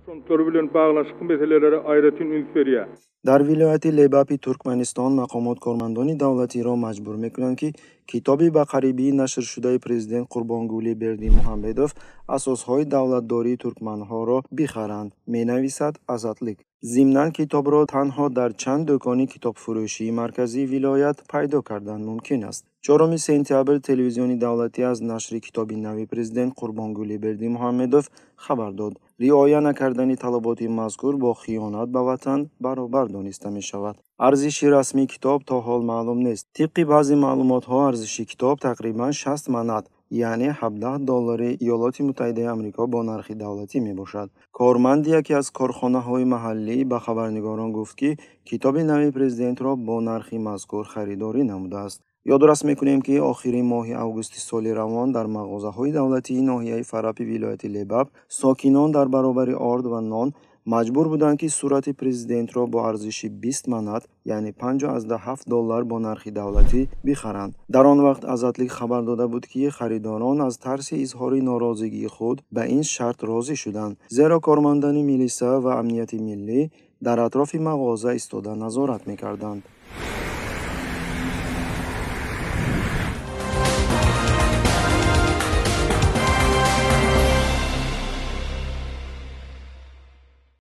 frontları bilen baglaşyk meselelere aýratyn üns berýär. در ولایت لباپی ترکمنستان مقامات کارمندان دولتی را مجبور میکنند که کتابی به قریبی نشر شده پرزیدنت قربانگولی بردی محمدوف اساسهای دولتداری ترکمنها را بخرند، مینویسد آزادلیک. ضمناً کتاب را تنها در چند دکان کتاب فروشی مرکزی ولایت پیدا کردن ممکن است. 4 سپتامبر تلویزیون دولتی از نشر کتاب نوی پرزیدنت قربانگولی بردی محمدوف خبر داد. رعایت نکردن طلبات مذکور با خیانت به وطن برابر دانسته می شود. ارزش رسمی کتاب تا حال معلوم نیست. طبق بعضی معلومات ها ارزش کتاب تقریبا 60 منات یعنی 17 دلار ایالات متحده آمریکا با نرخ دولتی می باشد. کارمند یکی از کارخانه های محلی به خبرنگاران گفت که کتاب نوی پرزیدنت را با نرخ مذکور خریداری نموده است. یادداشت میکنیم که آخرین ماه اوگوست سال روان در مغازه‌های دولتی ناحیه فراپی ولایت لباپ ساکنان در برابر آرد و نان مجبور بودند که صورت پرزیدنت را با ارزش 20 منات یعنی 57 دلار با نرخ دولتی بخرند. در آن وقت آزادلیک خبر داده بود که خریداران از ترس اظهار ناراضگی خود به این شرط راضی شدند، زیرا کارمندان میلیسا و امنیت ملی در اطراف مغازه ایستاده نظارت میکردند.